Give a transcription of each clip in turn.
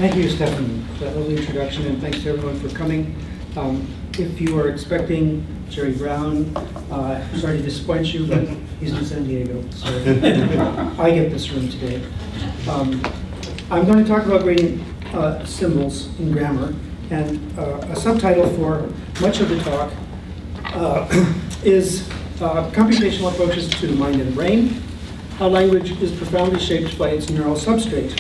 Thank you, Stefan, for that lovely introduction, and thanks to everyone for coming. If you are expecting Jerry Brown, sorry to disappoint you, but he's in San Diego, so I get this room today. I'm going to talk about grading symbols in grammar, and a subtitle for much of the talk is computational approaches to the mind and brain, how language is profoundly shaped by its neural substrate.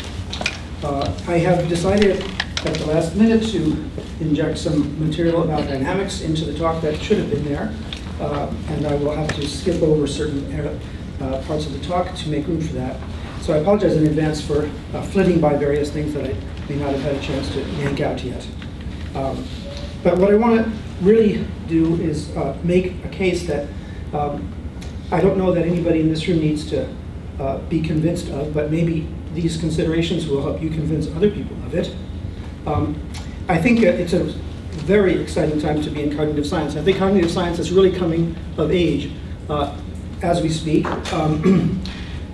I have decided at the last minute to inject some material about dynamics into the talk that should have been there, and I will have to skip over certain parts of the talk to make room for that. So I apologize in advance for flitting by various things that I may not have had a chance to yank out yet. But what I want to really do is make a case that I don't know that anybody in this room needs to be convinced of, but maybe these considerations will help you convince other people of it. I think it's a very exciting time to be in cognitive science. I think cognitive science is really coming of age as we speak.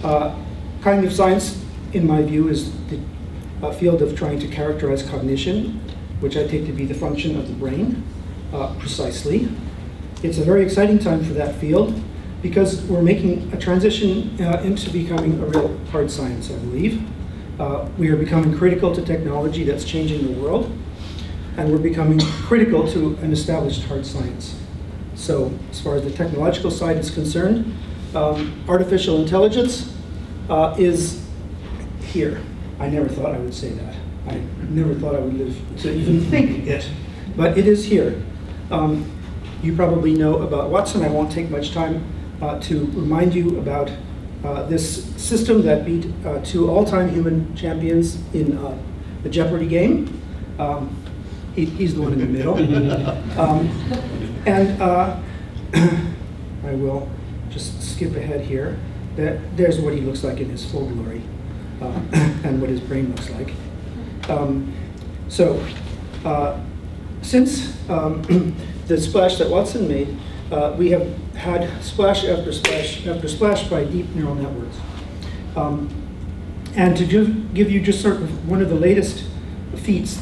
Cognitive science, in my view, is the field of trying to characterize cognition, which I take to be the function of the brain, precisely. It's a very exciting time for that field because we're making a transition into becoming a real hard science, I believe. We are becoming critical to technology that's changing the world, and we're becoming critical to an established hard science. So as far as the technological side is concerned, artificial intelligence is here. I never thought I would say that. I never thought I would live to even think it, but it is here. You probably know about Watson. I won't take much time to remind you about this system that beat two all-time human champions in the Jeopardy game. He's the one in the middle. I will just skip ahead here. There's what he looks like in his full glory, and what his brain looks like. Since the splash that Watson made, we have had splash after splash after splash by deep neural networks. And to give you just sort of one of the latest feats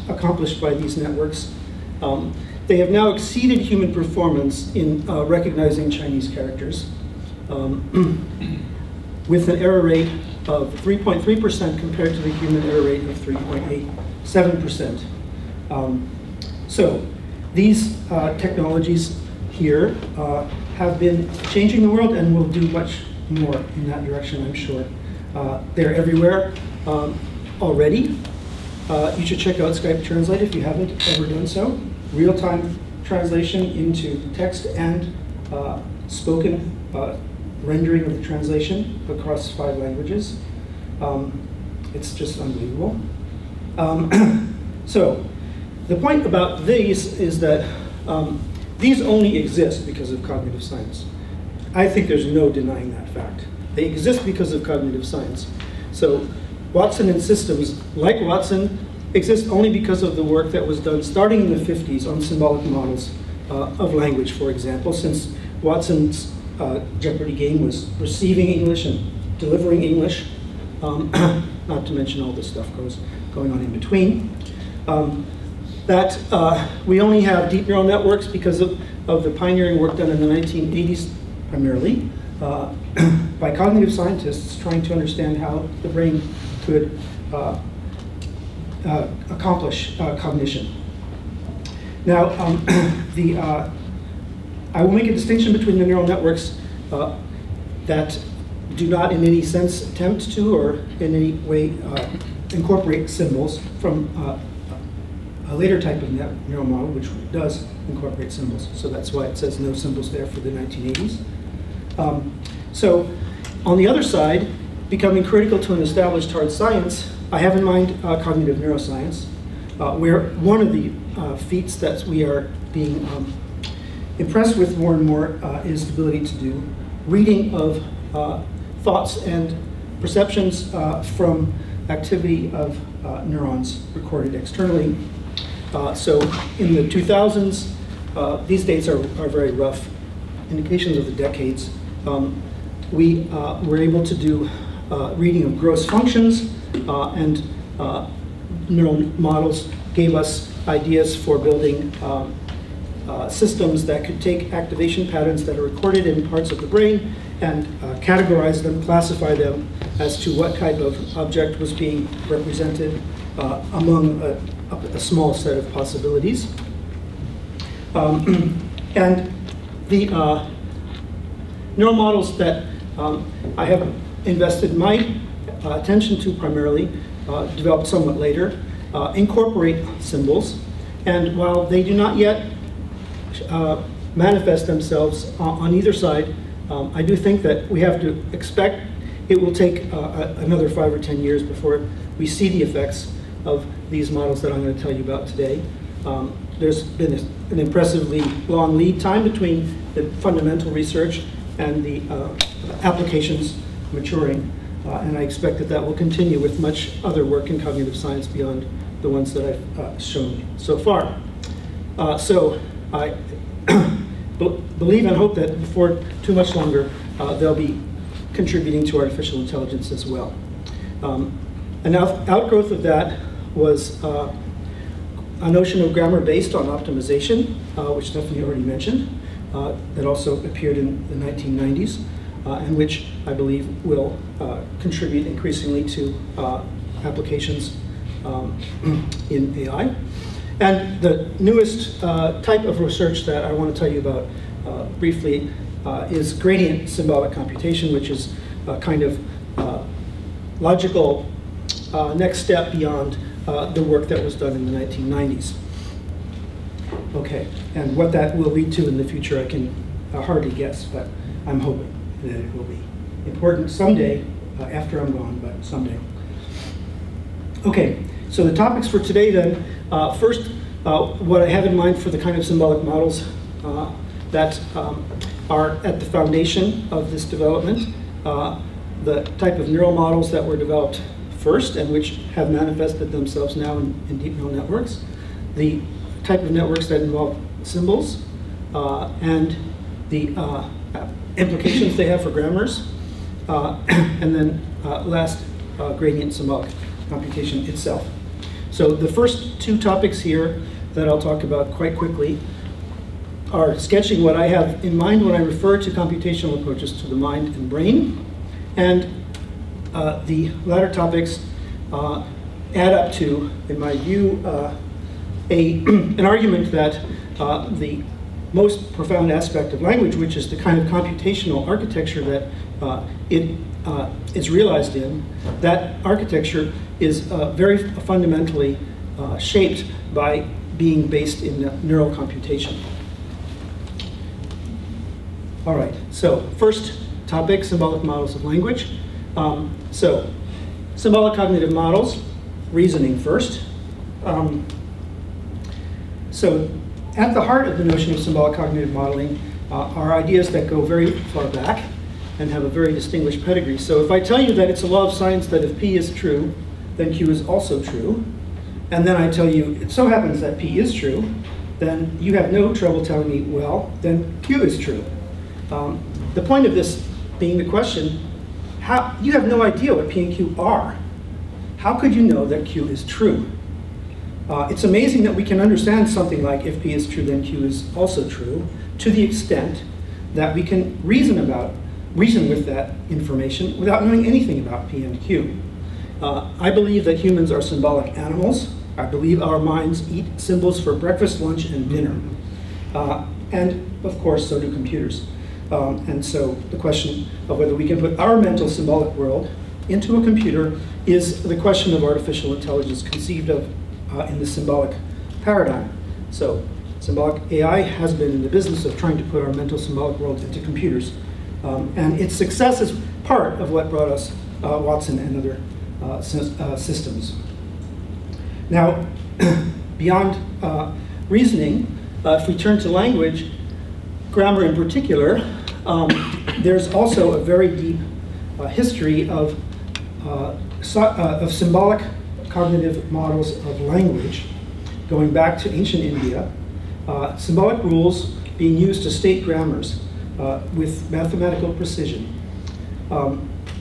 accomplished by these networks, they have now exceeded human performance in recognizing Chinese characters with an error rate of 3.3% compared to the human error rate of 3.87%. So these technologies here have been changing the world and will do much more in that direction, I'm sure. They're everywhere already. You should check out Skype Translate if you haven't ever done so. Real-time translation into text and spoken rendering of the translation across 5 languages. It's just unbelievable. So the point about these is that these only exist because of cognitive science. I think there's no denying that fact. They exist because of cognitive science. So Watson and systems like Watson exist only because of the work that was done starting in the 50s on symbolic models of language, for example, since Watson's Jeopardy game was receiving English and delivering English, not to mention all the stuff going on in between. We only have deep neural networks because of the pioneering work done in the 1980s, primarily, by cognitive scientists trying to understand how the brain could accomplish cognition. Now, I will make a distinction between the neural networks that do not in any sense attempt to or in any way incorporate symbols from a later type of neural model, which does incorporate symbols. So that's why it says no symbols there for the 1980s. So on the other side, becoming critical to an established hard science, I have in mind cognitive neuroscience, where one of the feats that we are being impressed with more and more is the ability to do reading of thoughts and perceptions from activity of neurons recorded externally. So in the 2000s, these dates are very rough indications of the decades. We were able to do reading of gross functions and neural models gave us ideas for building systems that could take activation patterns that are recorded in parts of the brain and categorize them, classify them as to what type of object was being represented among a small set of possibilities. And the neural models that I have invested my attention to primarily, developed somewhat later, incorporate symbols. And while they do not yet manifest themselves on either side, I do think that we have to expect it will take another 5 or 10 years before we see the effects of these models that I'm going to tell you about today. There's been an impressively long lead time between the fundamental research and the applications maturing, and I expect that that will continue with much other work in cognitive science beyond the ones that I've shown so far. So I believe and hope that before too much longer, they'll be contributing to artificial intelligence as well. An outgrowth of that was a notion of grammar based on optimization, which Stephanie already mentioned, that also appeared in the 1990s, and which I believe will contribute increasingly to applications in AI. And the newest type of research that I want to tell you about briefly is gradient symbolic computation, which is a kind of logical next step beyond the work that was done in the 1990s. Okay, and what that will lead to in the future, I can hardly guess, but I'm hoping that it will be important someday, after I'm gone, but someday. Okay, so the topics for today then, first, what I have in mind for the kind of symbolic models that are at the foundation of this development, the type of neural models that were developed first and which have manifested themselves now in deep neural networks, the type of networks that involve symbols, and the implications they have for grammars, and then last, gradient symbolic computation itself. So the first two topics here that I'll talk about quite quickly are sketching what I have in mind when I refer to computational approaches to the mind and brain, and the latter topics add up to, in my view, an argument that the most profound aspect of language, which is the kind of computational architecture that it is realized in, that architecture is very fundamentally shaped by being based in neural computation. All right, so first topic, symbolic models of language. So symbolic cognitive models, reasoning first. So at the heart of the notion of symbolic cognitive modeling are ideas that go very far back and have a very distinguished pedigree. So if I tell you that it's a law of science that if P is true, then Q is also true, and then I tell you it so happens that P is true, then you have no trouble telling me, well, then Q is true. The point of this being the question, you have no idea what P and Q are. How could you know that Q is true? It's amazing that we can understand something like if P is true, then Q is also true, to the extent that we can reason with that information without knowing anything about P and Q. I believe that humans are symbolic animals. I believe our minds eat symbols for breakfast, lunch, and dinner. And of course, so do computers. And so the question of whether we can put our mental symbolic world into a computer is the question of artificial intelligence conceived of in the symbolic paradigm. So symbolic AI has been in the business of trying to put our mental symbolic world into computers. And its success is part of what brought us Watson and other systems. Now, beyond reasoning, if we turn to language, grammar in particular, there's also a very deep history of symbolic cognitive models of language going back to ancient India, symbolic rules being used to state grammars with mathematical precision.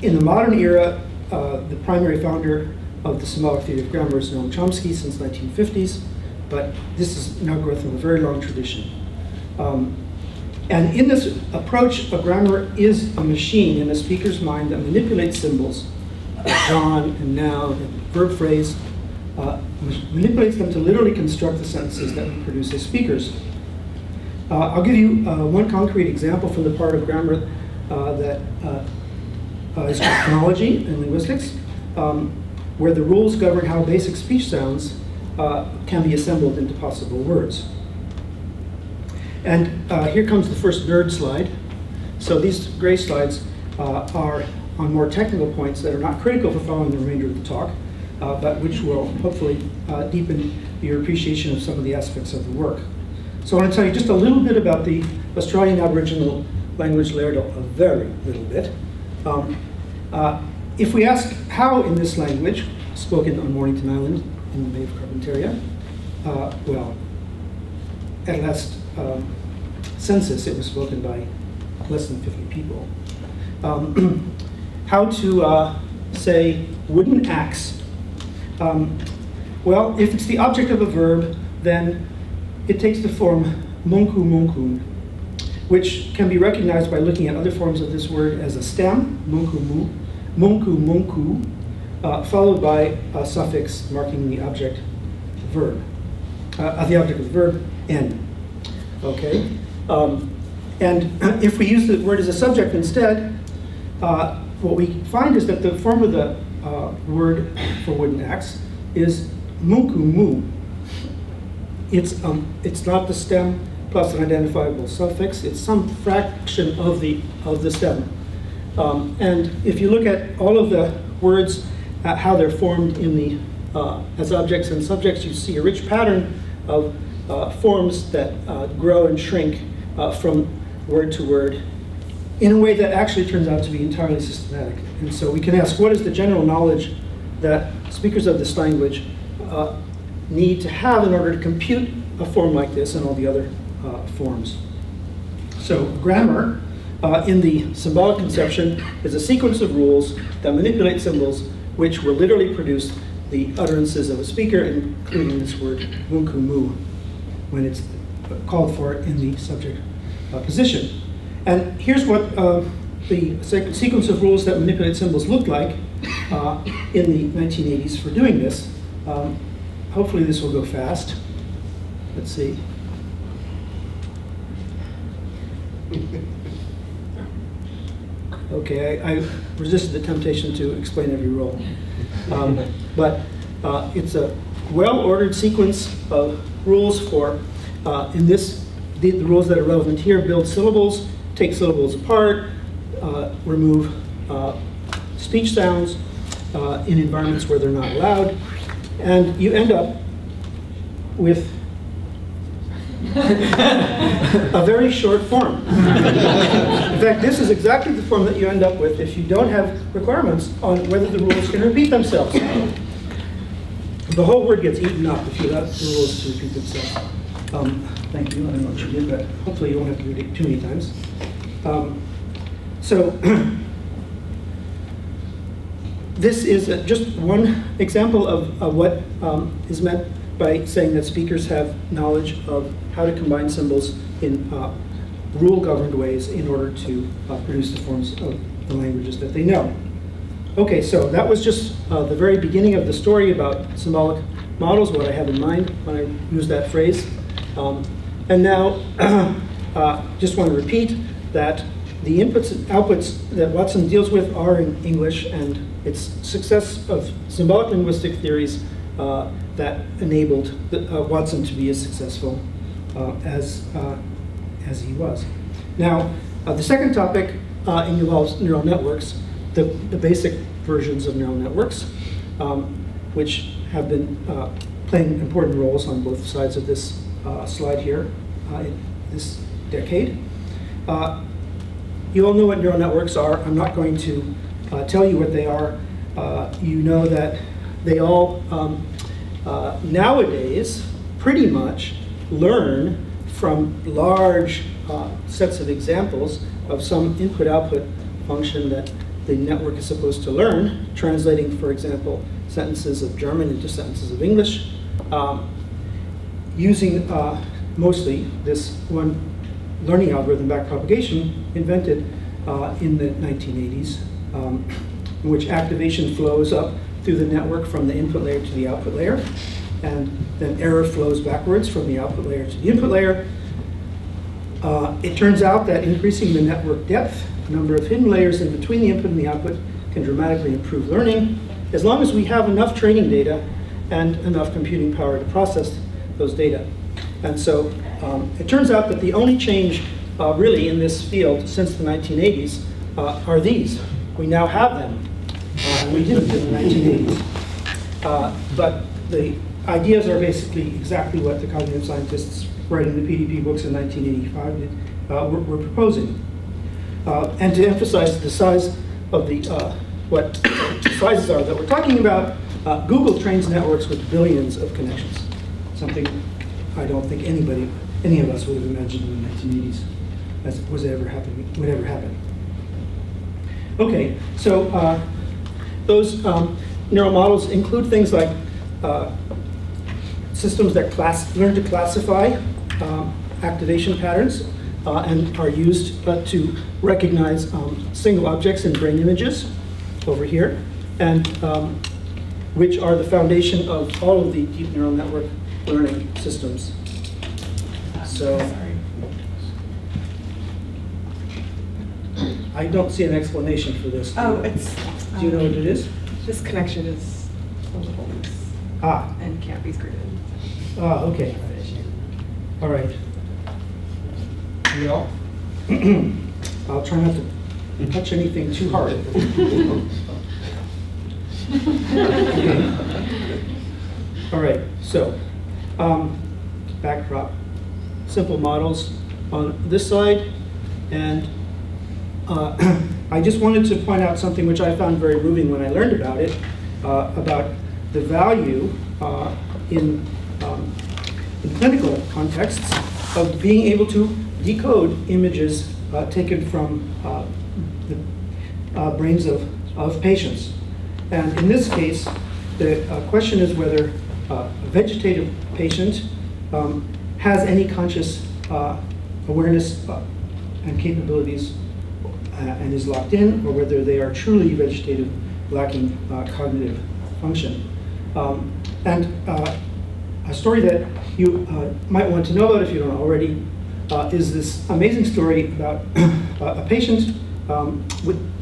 In the modern era, the primary founder of the symbolic theory of grammar is Noam Chomsky since 1950s, but this is an outgrowth of a very long tradition. And in this approach, a grammar is a machine in a speaker's mind that manipulates symbols, John and noun and verb phrase, manipulates them to literally construct the sentences that we produce as speakers. I'll give you one concrete example from the part of grammar that is phonology and linguistics, where the rules govern how basic speech sounds can be assembled into possible words. And here comes the first nerd slide. So these gray slides are on more technical points that are not critical for following the remainder of the talk, but which will hopefully deepen your appreciation of some of the aspects of the work. So I want to tell you just a little bit about the Australian Aboriginal language Lairdo, a very little bit. If we ask how in this language, spoken on Mornington Island in the Bay of Carpentaria, well, at last census it was spoken by less than 50 people. How to say wooden axe. Well, if it's the object of a verb, then it takes the form monku monkun, which can be recognized by looking at other forms of this word as a stem, monku monku, followed by a suffix marking the object verb, the object of the verb, n. Okay, and if we use the word as a subject instead, what we find is that the form of the word for wooden axe is munku mu. It's not the stem plus an identifiable suffix. It's some fraction of the stem. And if you look at all of the words, how they're formed in the as objects and subjects, you see a rich pattern of forms that grow and shrink from word to word in a way that actually turns out to be entirely systematic. And so we can ask, what is the general knowledge that speakers of this language need to have in order to compute a form like this and all the other forms? So grammar, in the symbolic conception, is a sequence of rules that manipulate symbols which will literally produce the utterances of a speaker, including this word munku mu, when it's called for in the subject position. And here's what the sequence of rules that manipulate symbols looked like in the 1980s for doing this. Hopefully this will go fast. Let's see. Okay, I resisted the temptation to explain every rule. But it's a well-ordered sequence of rules for, in this, the rules that are relevant here, build syllables, take syllables apart, remove speech sounds in environments where they're not allowed, and you end up with a very short form. In fact, this is exactly the form that you end up with if you don't have requirements on whether the rules can repeat themselves. The whole word gets eaten up if you allow the rules to repeat themselves. Thank you, I don't know what you did, but hopefully you won't have to read it too many times. This is just one example of what is meant by saying that speakers have knowledge of how to combine symbols in rule-governed ways in order to produce the forms of the languages that they know. Okay, so that was just the very beginning of the story about symbolic models, what I have in mind when I use that phrase. And now, just want to repeat that the inputs and outputs that Watson deals with are in English, and it's success of symbolic linguistic theories that enabled Watson to be as successful as he was. Now, the second topic involves neural networks, the basic versions of neural networks, which have been playing important roles on both sides of this slide here in this decade. You all know what neural networks are. I'm not going to tell you what they are. You know that they all nowadays pretty much learn from large sets of examples of some input-output function that the network is supposed to learn, translating, for example, sentences of German into sentences of English, using mostly this one learning algorithm, backpropagation, invented in the 1980s, in which activation flows up through the network from the input layer to the output layer, and then error flows backwards from the output layer to the input layer. It turns out that increasing the network depth, the number of hidden layers in between the input and the output, can dramatically improve learning, as long as we have enough training data and enough computing power to process those data. And so it turns out that the only change really in this field since the 1980s are these. We now have them, and we didn't in the 1980s. But the ideas are basically exactly what the cognitive scientists writing the PDP books in 1985 were proposing. And to emphasize the size of the, what sizes are that we're talking about, Google trains networks with billions of connections, something I don't think any of us would have imagined in the 1980s as would ever happen. Okay, so those neural models include things like systems that learn to classify activation patterns and are used to recognize single objects in brain images over here, and which are the foundation of all of the deep neural network learning systems. So I don't see an explanation for this. Oh, it's... Do you know what it is? This connection is a little loose and can't be screwed in. Ah, okay. All right. Well, I'll try not to touch anything too hard. Okay. All right, so backprop. Simple models on this side, and I just wanted to point out something which I found very moving when I learned about it, about the value in clinical contexts of being able to decode images taken from the brains of patients. And in this case, the question is whether a vegetative patient has any conscious awareness and capabilities and is locked in, or whether they are truly vegetative, lacking cognitive function. And a story that you might want to know about if you don't already is this amazing story about a patient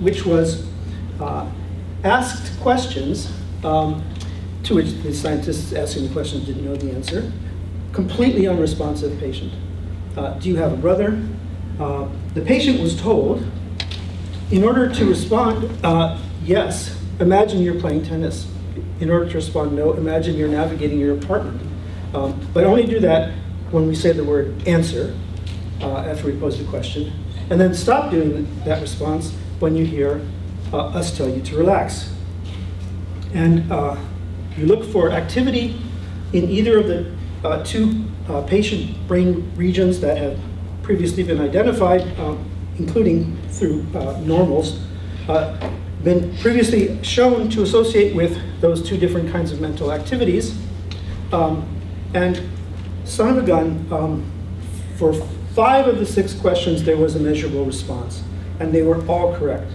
which was asked questions to which the scientists asking the questions didn't know the answer. Completely unresponsive patient. Do you have a brother? The patient was told, in order to respond, yes, imagine you're playing tennis. In order to respond, no, imagine you're navigating your apartment. But only do that when we say the word answer after we pose the question. And then stop doing that response when you hear us tell you to relax. And you look for activity in either of the two patient brain regions that have previously been identified, including through normals, been previously shown to associate with those two different kinds of mental activities. And son of a gun, for 5 of the 6 questions, there was a measurable response, and they were all correct,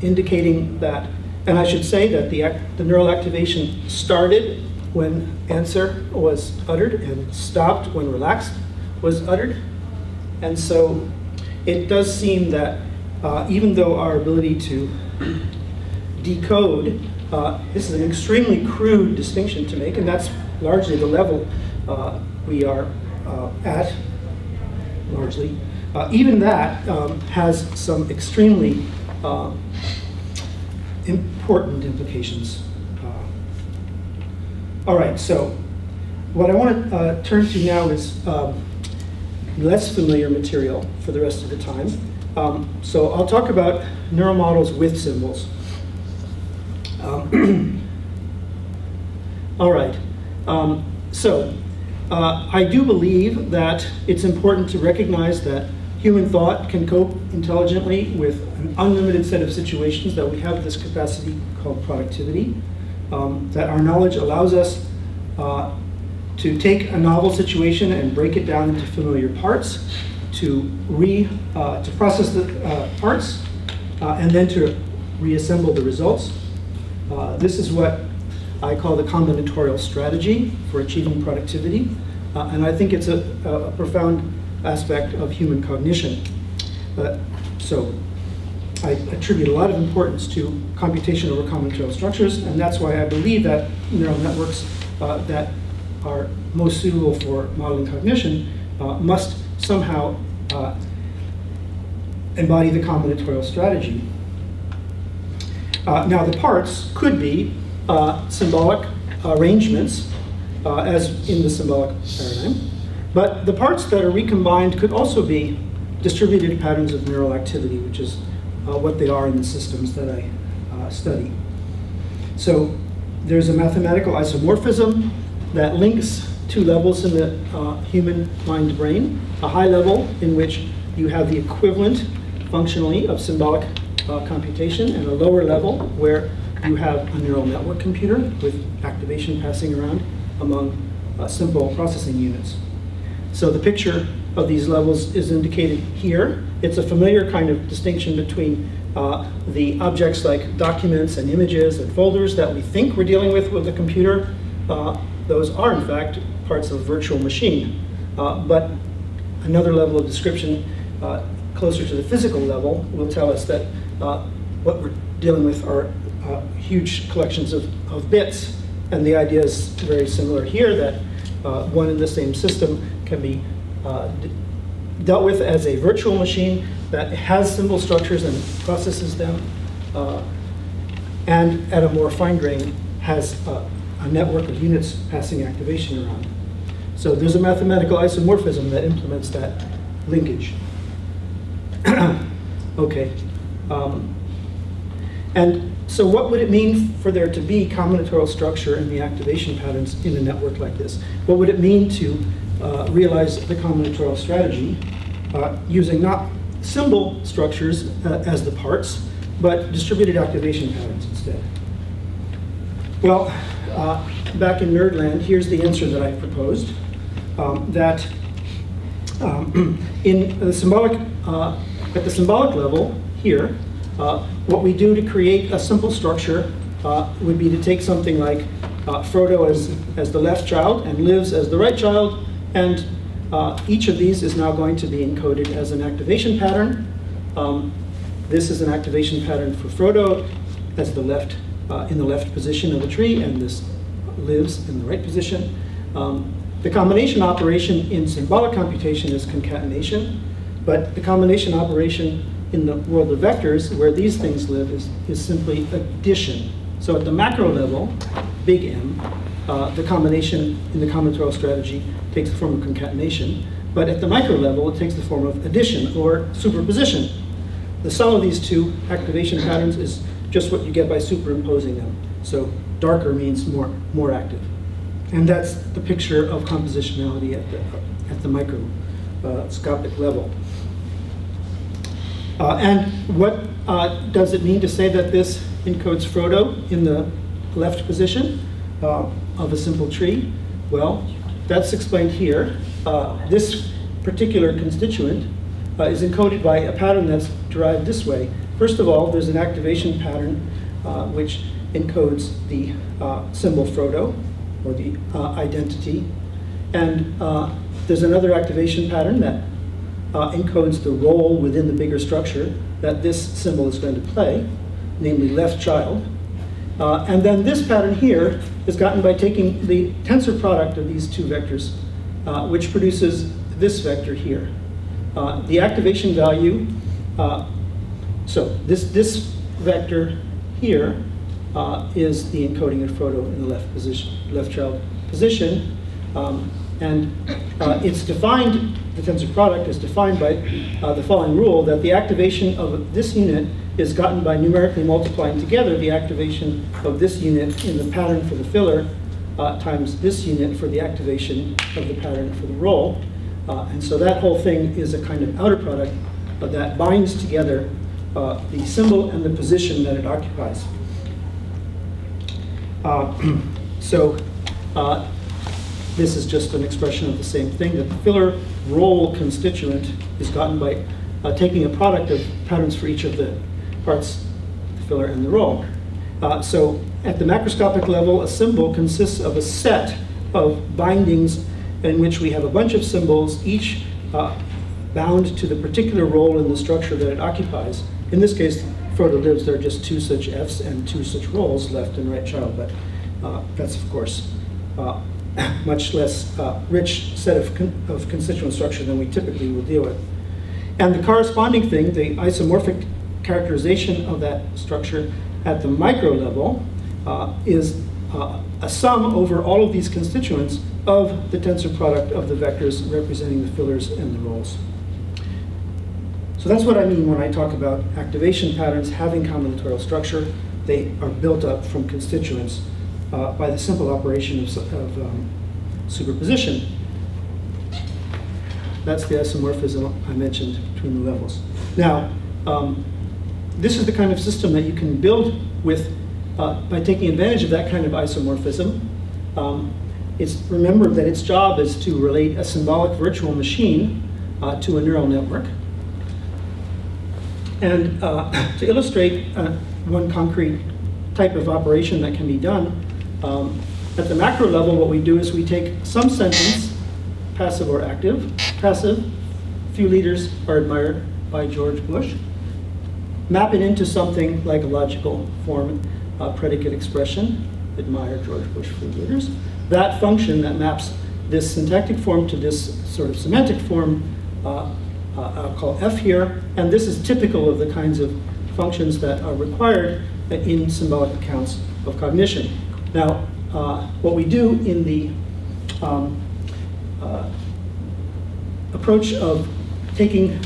indicating that, and I should say that the neural activation started when answer was uttered and stopped when relaxed was uttered. And so it does seem that even though our ability to decode, this is an extremely crude distinction to make, and that's largely the level we are at, largely. Even that has some extremely important implications. All right, so what I want to turn to now is less familiar material for the rest of the time. So I'll talk about neural models with symbols. All right, I do believe that it's important to recognize that human thought can cope intelligently with an unlimited set of situations, that we have this capacity called productivity. that our knowledge allows us to take a novel situation and break it down into familiar parts, to process the parts, and then to reassemble the results. This is what I call the combinatorial strategy for achieving productivity, and I think it's a profound aspect of human cognition. So I attribute a lot of importance to computation over combinatorial structures, and that's why I believe that neural networks that are most suitable for modeling cognition must somehow embody the combinatorial strategy. Now the parts could be symbolic arrangements, as in the symbolic paradigm, but the parts that are recombined could also be distributed patterns of neural activity, which is what they are in the systems that I study. So there's a mathematical isomorphism that links two levels in the human mind brain, a high level in which you have the equivalent functionally of symbolic computation, and a lower level where you have a neural network computer with activation passing around among simple processing units. So the picture of these levels is indicated here. It's a familiar kind of distinction between the objects like documents and images and folders that we think we're dealing with a computer. Those are, in fact, parts of a virtual machine. But another level of description closer to the physical level will tell us that what we're dealing with are huge collections of bits. And the idea is very similar here, that one and the same system can be dealt with as a virtual machine that has symbol structures and processes them, and at a more fine grain has a network of units passing activation around. So there's a mathematical isomorphism that implements that linkage. Okay. And so what would it mean for there to be combinatorial structure in the activation patterns in a network like this? What would it mean to realize the combinatorial strategy using not symbol structures as the parts, but distributed activation patterns instead? Well, back in Nerdland, here's the answer that I proposed, that in the symbolic, at the symbolic level here, what we do to create a simple structure would be to take something like Frodo as the left child and Liz as the right child, and each of these is now going to be encoded as an activation pattern. This is an activation pattern for Frodo as the left, in the left position of the tree, and this lives in the right position. The combination operation in symbolic computation is concatenation, but the combination operation in the world of vectors, where these things live, is simply addition. So at the macro level, big M, the combination in the combinatorial strategy takes the form of concatenation, but at the micro level, it takes the form of addition or superposition. The sum of these two activation patterns is just what you get by superimposing them. So darker means more active. And that's the picture of compositionality at the microscopic level. And what does it mean to say that this encodes Frodo in the left position of a simple tree? Well, that's explained here. This particular constituent is encoded by a pattern that's derived this way. First of all, there's an activation pattern which encodes the symbol Frodo, or the identity. And there's another activation pattern that encodes the role within the bigger structure that this symbol is going to play, namely left child. And then this pattern here is gotten by taking the tensor product of these two vectors, which produces this vector here. The activation value, so this vector here is the encoding of Frodo in the left child position. And it's defined, the tensor product is defined by the following rule, that the activation of this unit is gotten by numerically multiplying together the activation of this unit in the pattern for the filler times this unit for the activation of the pattern for the role. And so that whole thing is a kind of outer product that binds together the symbol and the position that it occupies. So this is just an expression of the same thing, that the filler role constituent is gotten by taking a product of patterns for each of the parts, the filler and the role. So at the macroscopic level, a symbol consists of a set of bindings in which we have a bunch of symbols, each bound to the particular role in the structure that it occupies. In this case, Frodo lives, there are just 2 such Fs and 2 such roles, left and right child, but that's of course much less rich set of constituent structure than we typically will deal with. And the corresponding thing, the isomorphic characterization of that structure at the micro level is a sum over all of these constituents of the tensor product of the vectors representing the fillers and the roles. So that's what I mean when I talk about activation patterns having combinatorial structure. They are built up from constituents by the simple operation of superposition. That's the isomorphism I mentioned between the levels. Now, this is the kind of system that you can build with by taking advantage of that kind of isomorphism. It's remember that its job is to relate a symbolic virtual machine to a neural network. And to illustrate one concrete type of operation that can be done, at the macro level, what we do is we take some sentence, passive or active. Passive, few leaders are admired by George Bush. Map it into something like a logical form, predicate expression, admire George Bush few leaders. That function that maps this syntactic form to this sort of semantic form, I'll call F here, and this is typical of the kinds of functions that are required in symbolic accounts of cognition. Now, what we do in the approach of taking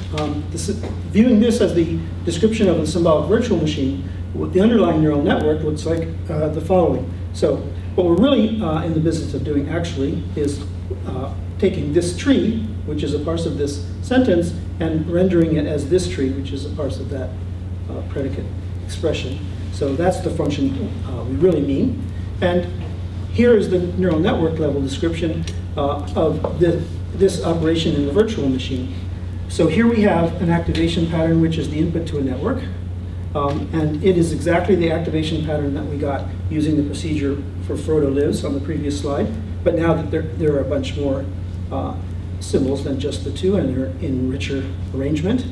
viewing this as the description of a symbolic virtual machine, the underlying neural network looks like the following. So what we're really in the business of doing actually is taking this tree, which is a parse of this sentence, and rendering it as this tree, which is a parse of that predicate expression. So that's the function we really mean. And here is the neural network level description of this operation in the virtual machine. So here we have an activation pattern, which is the input to a network. And it is exactly the activation pattern that we got using the procedure for Frodo lives on the previous slide. But now that there are a bunch more symbols than just the 2, and they're in richer arrangement.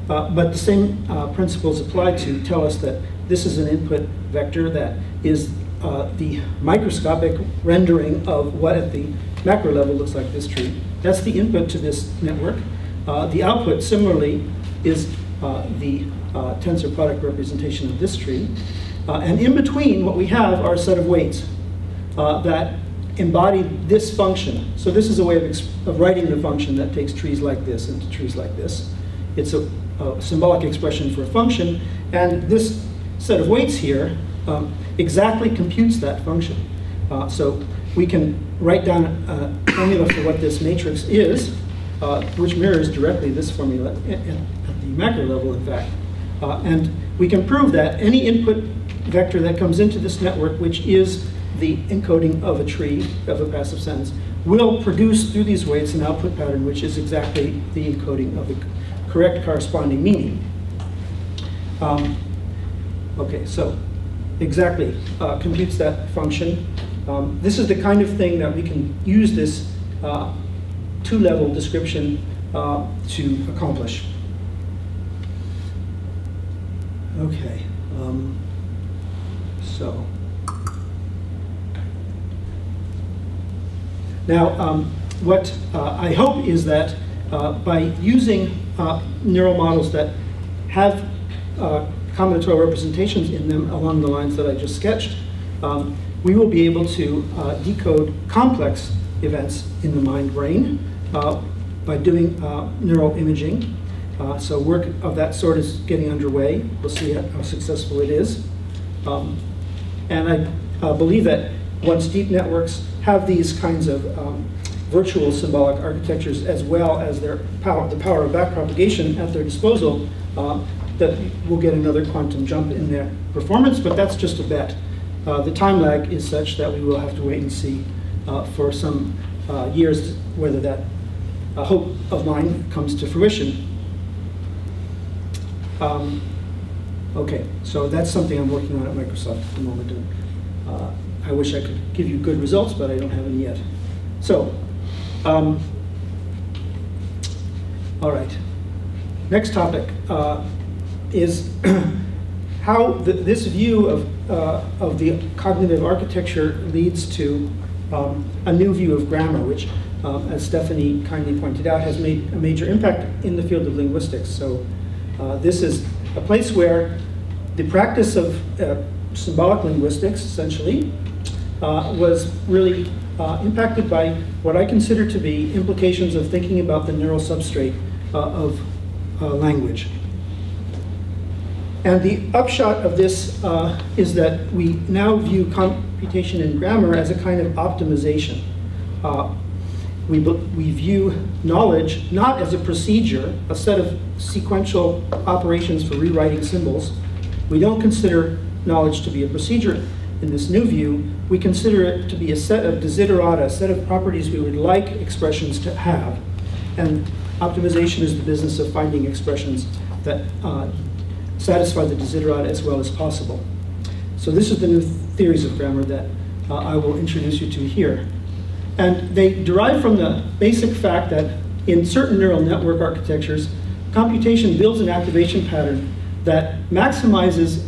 But the same principles apply to tell us that this is an input vector that is the microscopic rendering of what at the macro level looks like this tree. That's the input to this network. The output, similarly, is the tensor product representation of this tree. And in between, what we have are a set of weights that embody this function. So this is a way of writing the function that takes trees like this into trees like this. It's a symbolic expression for a function, and this set of weights here exactly computes that function. So we can write down a formula for what this matrix is, which mirrors directly this formula at the macro level, in fact. And we can prove that any input vector that comes into this network, which is the encoding of a tree, of a passive sentence, will produce through these weights an output pattern, which is exactly the encoding of the correct corresponding meaning. Okay, so exactly computes that function. This is the kind of thing that we can use this 2-level description to accomplish. Okay, so now what I hope is that by using neural models that have combinatorial representations in them along the lines that I just sketched, we will be able to decode complex events in the mind-brain by doing neural imaging. So work of that sort is getting underway. We'll see how successful it is. And I believe that once deep networks have these kinds of virtual symbolic architectures, as well as the power of backpropagation at their disposal, that we'll get another quantum jump in their performance, but that's just a bet. the time lag is such that we will have to wait and see for some years whether that hope of mine comes to fruition. Okay, so that's something I'm working on at Microsoft at the moment. And, I wish I could give you good results, but I don't have any yet. So, all right. Next topic is how this view of the cognitive architecture leads to a new view of grammar, which, as Stephanie kindly pointed out, has made a major impact in the field of linguistics. So this is a place where the practice of symbolic linguistics, essentially, was really impacted by what I consider to be implications of thinking about the neural substrate of language. And the upshot of this is that we now view computation and grammar as a kind of optimization. We view knowledge not as a procedure, a set of sequential operations for rewriting symbols. We don't consider knowledge to be a procedure. In this new view, we consider it to be a set of desiderata, a set of properties we would like expressions to have. And optimization is the business of finding expressions that satisfy the desiderata as well as possible. So this is the new theories of grammar that I will introduce you to here. And they derive from the basic fact that in certain neural network architectures, computation builds an activation pattern that maximizes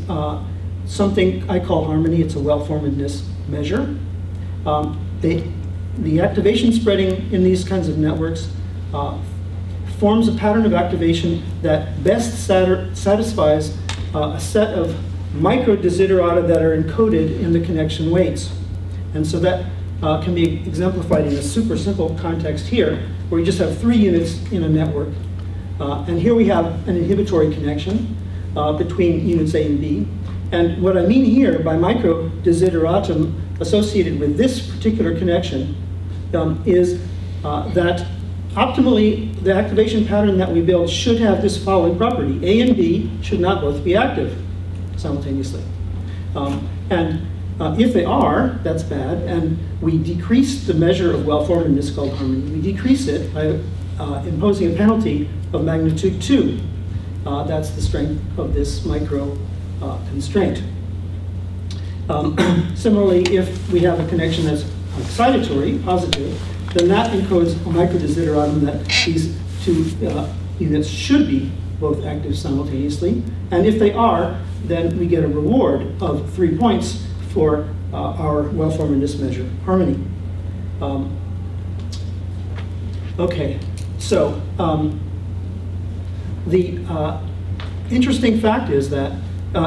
something I call harmony. It's a well-formedness measure. The activation spreading in these kinds of networks forms a pattern of activation that best satisfies a set of micro-desiderata that are encoded in the connection weights. And so that can be exemplified in a super simple context here, where we just have 3 units in a network. And here we have an inhibitory connection between units A and B. And what I mean here by micro-desideratum associated with this particular connection is that optimally, the activation pattern that we build should have this following property. A and B should not both be active simultaneously. If they are, that's bad, and we decrease the measure of well-formedness called harmony. We decrease it by imposing a penalty of magnitude 2. That's the strength of this micro constraint. Similarly, if we have a connection that's excitatory, positive, then that encodes a micro-desideratum that these 2 units should be both active simultaneously. And if they are, then we get a reward of 3 points for our well-formedness measure, harmony. Okay, so the interesting fact is that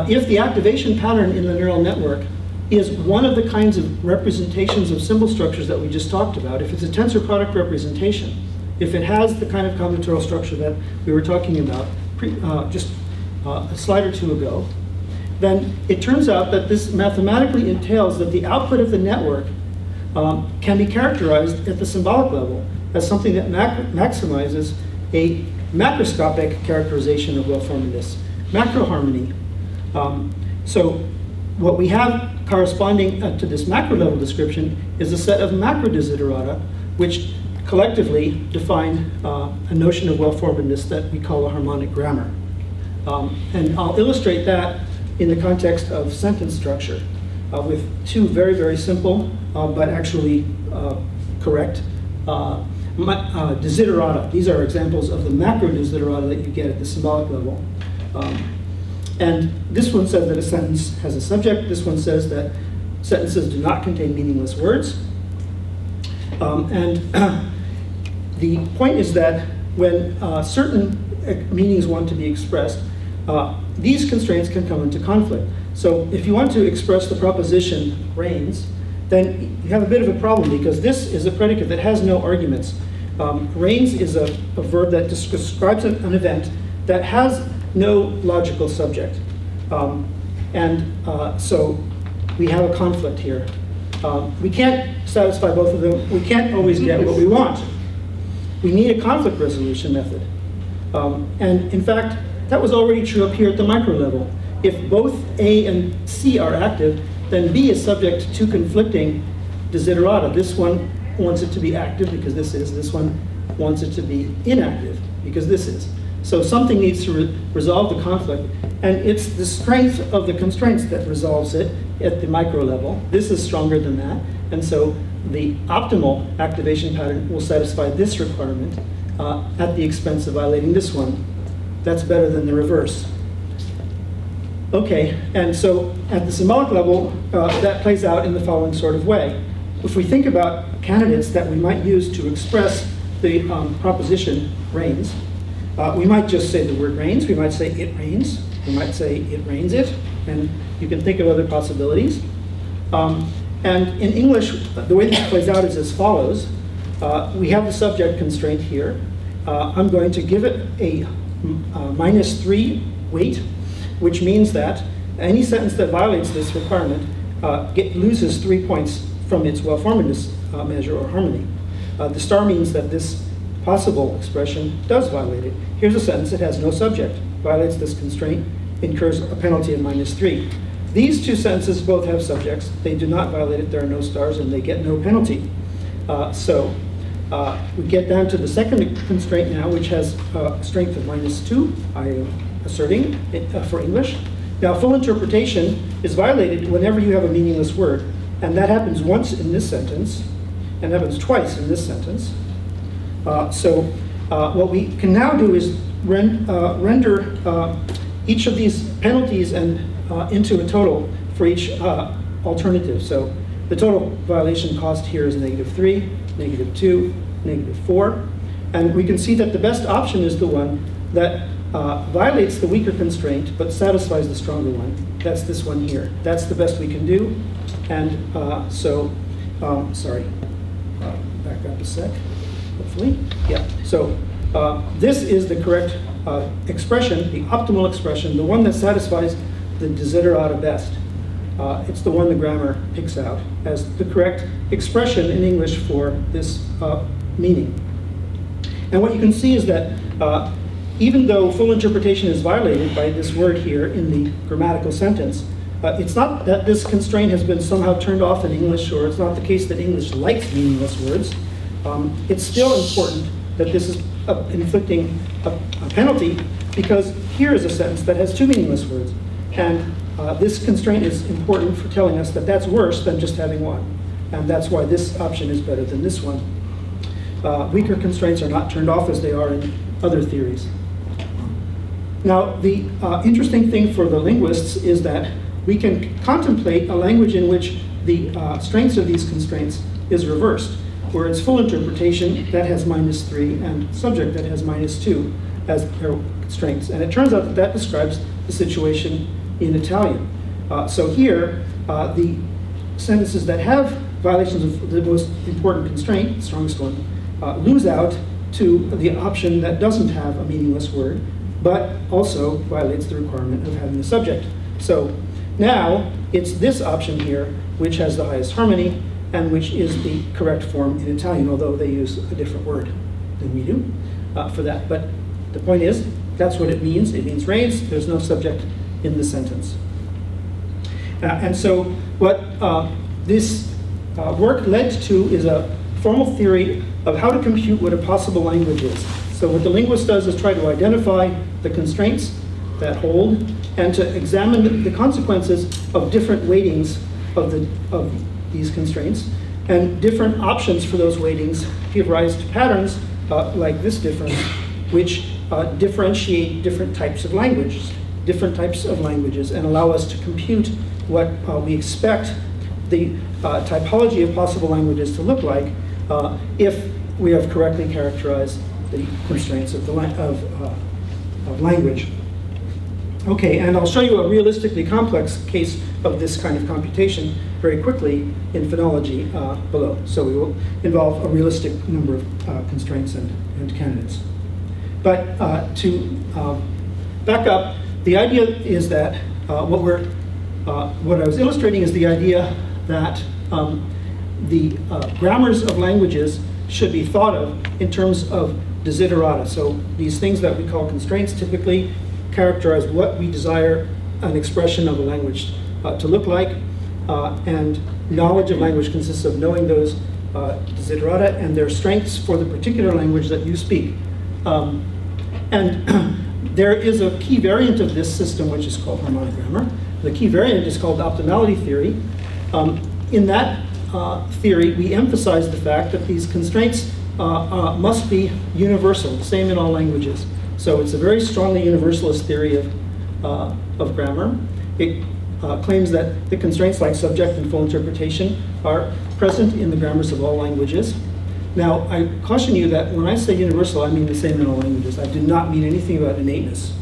if the activation pattern in the neural network is one of the kinds of representations of symbol structures that we just talked about, if it's a tensor product representation, if it has the kind of combinatorial structure that we were talking about just a slide or 2 ago, then it turns out that this mathematically entails that the output of the network can be characterized at the symbolic level as something that maximizes a macroscopic characterization of well-formedness, macroharmony. So what we have corresponding to this macro level description is a set of macro-desiderata, which collectively define a notion of well-formedness that we call a harmonic grammar. And I'll illustrate that in the context of sentence structure with 2 very, very simple, but actually correct desiderata. These are examples of the macro-desiderata that you get at the symbolic level. And this one says that a sentence has a subject. This one says that sentences do not contain meaningless words. The point is that when certain meanings want to be expressed, these constraints can come into conflict. So if you want to express the proposition rains, then you have a bit of a problem because this is a predicate that has no arguments. Rains is a verb that describes an event that has no logical subject. So we have a conflict here. We can't satisfy both of them. We can't always get what we want. We need a conflict resolution method. And in fact, that was already true up here at the micro level. If both A and C are active, then B is subject to conflicting desiderata. This one wants it to be active because this one wants it to be inactive because this is. So something needs to resolve the conflict, and it's the strength of the constraints that resolves it at the micro level. This is stronger than that, and so the optimal activation pattern will satisfy this requirement at the expense of violating this one. That's better than the reverse. Okay, and so at the symbolic level, that plays out in the following sort of way. If we think about candidates that we might use to express the proposition rains, we might just say the word rains. We might say it rains. We might say it rains it. And you can think of other possibilities. And in English, the way this plays out is as follows. We have the subject constraint here. I'm going to give it a -3 weight, which means that any sentence that violates this requirement loses 3 points from its well-formedness measure or harmony. The star means that this possible expression does violate it. Here's a sentence that has no subject, violates this constraint, incurs a penalty of -3. These two sentences both have subjects. They do not violate it. There are no stars, and they get no penalty. We get down to the second constraint now, which has a strength of -2. I am asserting it for English. Now, full interpretation is violated whenever you have a meaningless word, and that happens once in this sentence, and happens twice in this sentence. What we can now do is render each of these penalties and into a total for each alternative. So the total violation cost here is -3, -2, -4. And we can see that the best option is the one that violates the weaker constraint but satisfies the stronger one. That's this one here. That's the best we can do. And back up a sec, hopefully. Yeah, so this is the correct expression, the optimal expression, the one that satisfies the desiderata best. It's the one the grammar picks out as the correct expression in English for this meaning. And what you can see is that even though full interpretation is violated by this word here in the grammatical sentence, it's not that this constraint has been somehow turned off in English, or it's not the case that English likes meaningless words. It's still important that this is inflicting a penalty, because here is a sentence that has two meaningless words. And this constraint is important for telling us that that's worse than just having one. And that's why this option is better than this one. Weaker constraints are not turned off as they are in other theories. Now, the interesting thing for the linguists is that we can contemplate a language in which the strengths of these constraints is reversed, where it's full interpretation that has -3 and subject that has -2 as their strengths. And it turns out that that describes the situation in Italian. So here, the sentences that have violations of the most important constraint, the strongest one, lose out to the option that doesn't have a meaningless word, but also violates the requirement of having a subject. So now, it's this option here which has the highest harmony and which is the correct form in Italian, although they use a different word than we do for that. But the point is, that's what it means. It means rains. There's no subject in the sentence. And so what this work led to is a formal theory of how to compute what a possible language is. So what the linguist does is try to identify the constraints that hold and to examine the consequences of different weightings of these constraints. And different options for those weightings give rise to patterns like this difference, which differentiate different types of languages, and allow us to compute what we expect the typology of possible languages to look like if we have correctly characterized the constraints of language. Okay, and I'll show you a realistically complex case of this kind of computation very quickly in phonology below. So we will involve a realistic number of constraints and candidates. But to back up, the idea is that what I was illustrating is the idea that the grammars of languages should be thought of in terms of desiderata. So these things that we call constraints typically characterize what we desire an expression of a language to look like. and knowledge of language consists of knowing those desiderata and their strengths for the particular language that you speak. And there is a key variant of this system which is called harmonic grammar. The key variant is called optimality theory. In that theory, we emphasize the fact that these constraints must be universal, the same in all languages. So it's a very strongly universalist theory of grammar. It claims that the constraints like subject and full interpretation are present in the grammars of all languages. Now, I caution you that when I say universal, I mean the same in all languages. I do not mean anything about innateness.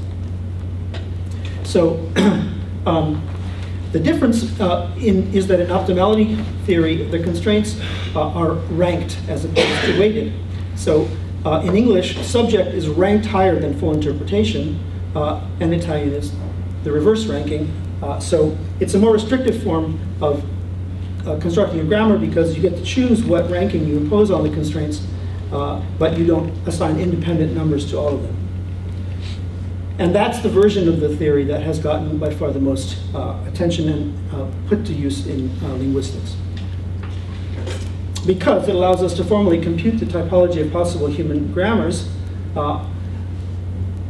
So the difference is that in optimality theory, the constraints are ranked as opposed to weighted. So in English, subject is ranked higher than full interpretation, and Italian is the reverse ranking. So it's a more restrictive form of constructing a grammar because you get to choose what ranking you impose on the constraints, but you don't assign independent numbers to all of them. And that's the version of the theory that has gotten by far the most attention and put to use in linguistics. Because it allows us to formally compute the typology of possible human grammars,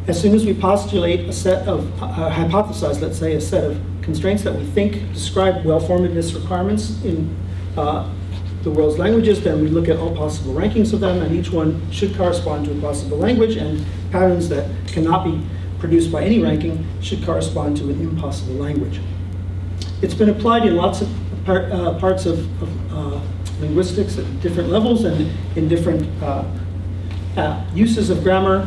as soon as we postulate a set of, hypothesize, let's say, a set of constraints that we think describe well-formedness requirements in the world's languages, then we look at all possible rankings of them, and each one should correspond to a possible language, and patterns that cannot be produced by any ranking should correspond to an impossible language. It's been applied in lots of parts of linguistics at different levels and in different uses of grammar.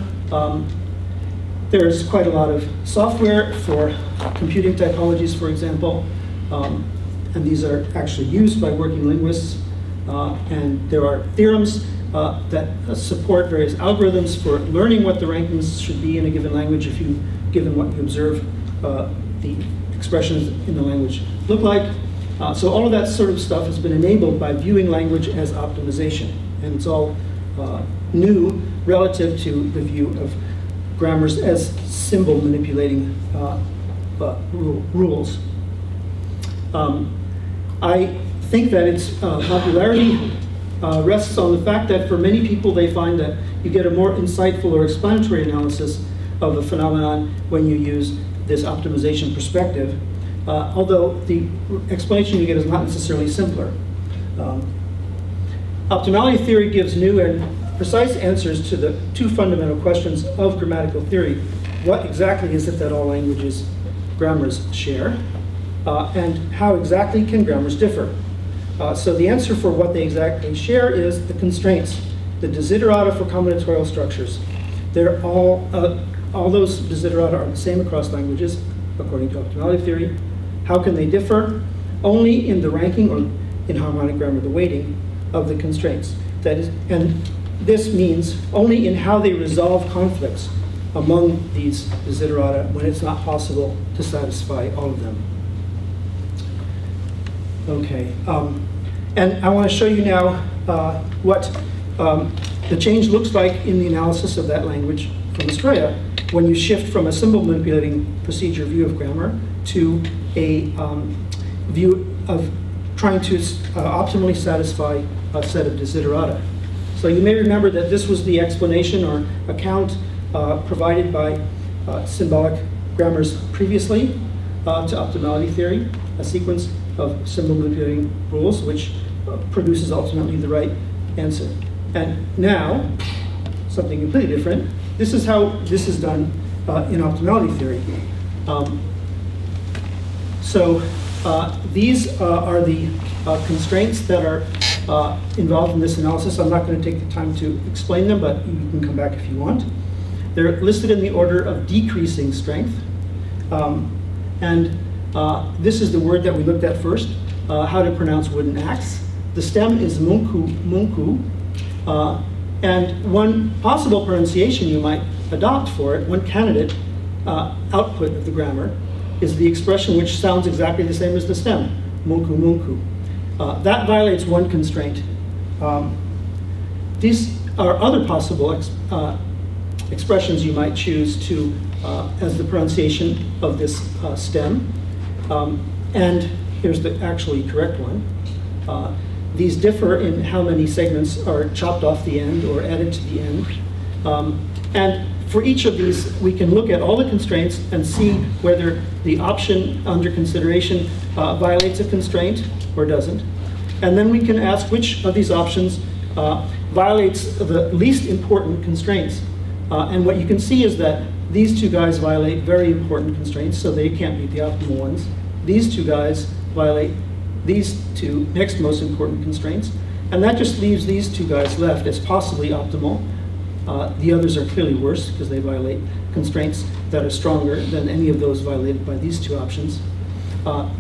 There's quite a lot of software for computing typologies, for example, and these are actually used by working linguists. And there are theorems that support various algorithms for learning what the rankings should be in a given language if you, given what you observe the expressions in the language look like. So all of that sort of stuff has been enabled by viewing language as optimization. And it's all new relative to the view of grammars as symbol manipulating rules. I think that its popularity rests on the fact that for many people they find that you get a more insightful or explanatory analysis of a phenomenon when you use this optimization perspective, although the explanation you get is not necessarily simpler. Optimality theory gives new and precise answers to the two fundamental questions of grammatical theory. What exactly is it that all languages' grammars share? And how exactly can grammars differ? So the answer for what they exactly share is the constraints, the desiderata for combinatorial structures. They're all those desiderata are the same across languages, according to optimality theory. How can they differ? Only in the ranking, or in harmonic grammar, the weighting of the constraints. That is, and this means only in how they resolve conflicts among these desiderata when it's not possible to satisfy all of them. Okay, and I want to show you now what the change looks like in the analysis of that language from Australia when you shift from a symbol manipulating procedure view of grammar to a view of trying to optimally satisfy a set of desiderata. So you may remember that this was the explanation or account provided by symbolic grammars previously to optimality theory, a sequence of symbol manipulating rules which produces ultimately the right answer. And now, something completely different, this is how this is done in optimality theory. These are the constraints that are involved in this analysis. I'm not going to take the time to explain them, but you can come back if you want. They're listed in the order of decreasing strength. This is the word that we looked at first, how to pronounce wooden axe. The stem is munku, munku. And one possible pronunciation you might adopt for it, one candidate output of the grammar, is the expression which sounds exactly the same as the stem, munku, munku. That violates one constraint. These are other possible expressions you might choose to as the pronunciation of this stem. And here's the actually correct one. These differ in how many segments are chopped off the end or added to the end. And for each of these, we can look at all the constraints and see whether the option under consideration violates a constraint or doesn't. And then we can ask which of these options violates the least important constraints. And what you can see is that these two guys violate very important constraints, so they can't be the optimal ones. These two guys violate these two next most important constraints. And that just leaves these two guys left as possibly optimal. The others are clearly worse because they violate constraints that are stronger than any of those violated by these two options.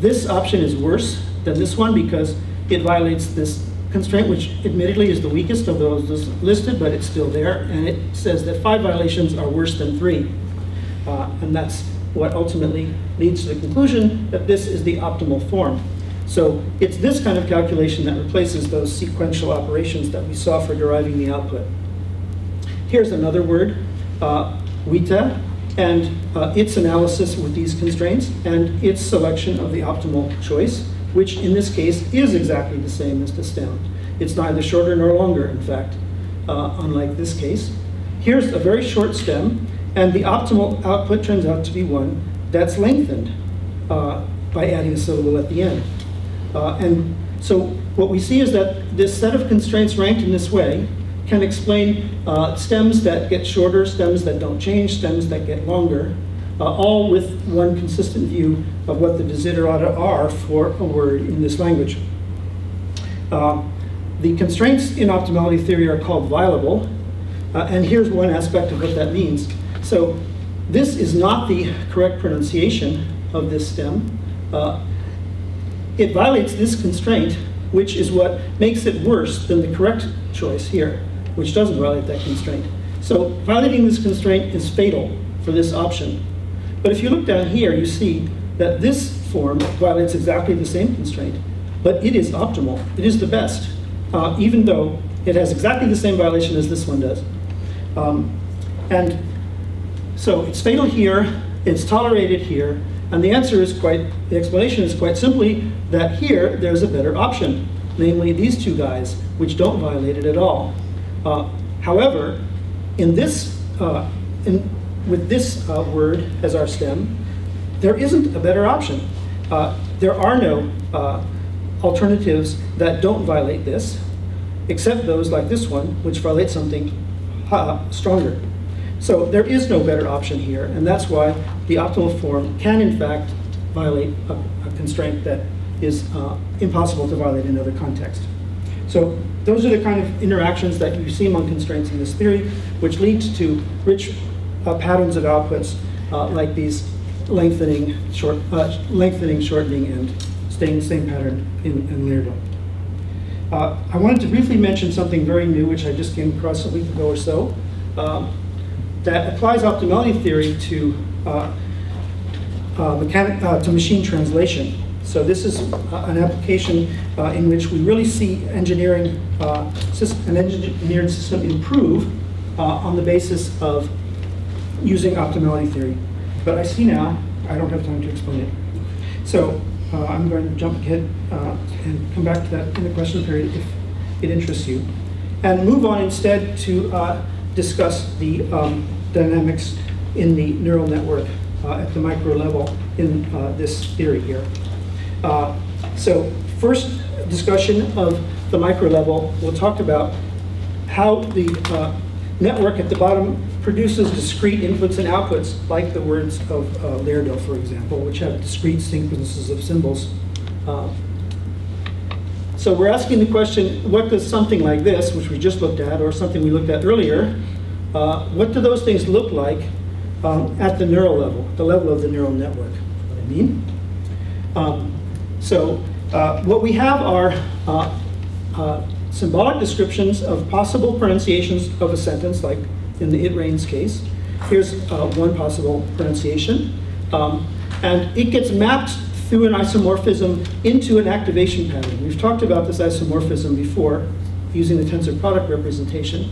This option is worse than this one because it violates this constraint, which admittedly is the weakest of those listed, but it's still there. And it says that 5 violations are worse than 3. And that's what ultimately leads to the conclusion that this is the optimal form. So it's this kind of calculation that replaces those sequential operations that we saw for deriving the output. Here's another word, WITA, and its analysis with these constraints and its selection of the optimal choice, which in this case is exactly the same as the stem. It's neither shorter nor longer, in fact, unlike this case. Here's a very short stem, and the optimal output turns out to be one that's lengthened by adding a syllable at the end. And so what we see is that this set of constraints ranked in this way can explain stems that get shorter, stems that don't change, stems that get longer, all with one consistent view of what the desiderata are for a word in this language. The constraints in optimality theory are called violable, and here's one aspect of what that means. So this is not the correct pronunciation of this stem. It violates this constraint, which is what makes it worse than the correct choice here, which doesn't violate that constraint. So violating this constraint is fatal for this option. But if you look down here, you see that this form violates exactly the same constraint, but it is optimal. It is the best, even though it has exactly the same violation as this one does. And so it's fatal here, it's tolerated here, and the explanation is quite simply that here there's a better option, namely these two guys, which don't violate it at all. However, in this, with this word as our stem, there isn't a better option. There are no alternatives that don't violate this, except those like this one, which violate something stronger. So there is no better option here, and that's why the optimal form can, in fact, violate a constraint that is impossible to violate in other contexts. So those are the kind of interactions that you see among constraints in this theory, which leads to rich patterns of outputs like these lengthening, shortening, and staying the same pattern in Layerdale. I wanted to briefly mention something very new, which I just came across a week ago or so, that applies optimality theory to machine translation. So this is an application in which we really see an engineered system improve on the basis of using optimality theory. But I see now I don't have time to explain it. So I'm going to jump ahead and come back to that in the question period if it interests you. And move on instead to discuss the dynamics in the neural network at the micro level in this theory here. So first discussion of the micro level, we'll talk about how the network at the bottom produces discrete inputs and outputs, like the words of Layerdale, for example, which have discrete sequences of symbols. So we're asking the question, what does something like this, which we just looked at, or something we looked at earlier, what do those things look like at the neural level, the level of the neural network? What I mean? So what we have are symbolic descriptions of possible pronunciations of a sentence, like in the it rains case. Here's one possible pronunciation. And it gets mapped through an isomorphism into an activation pattern. We've talked about this isomorphism before using the tensor product representation.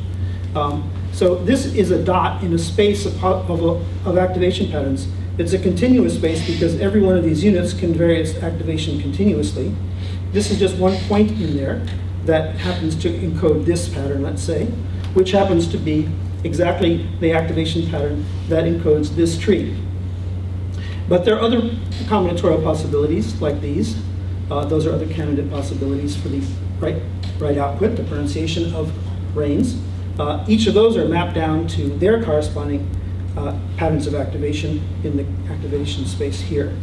So this is a dot in a space of activation patterns. It's a continuous space because every one of these units can vary its activation continuously. This is just one point in there that happens to encode this pattern, let's say, which happens to be exactly the activation pattern that encodes this tree. But there are other combinatorial possibilities like these. Those are other candidate possibilities for the right output, the pronunciation of brains. Each of those are mapped down to their corresponding patterns of activation in the activation space here.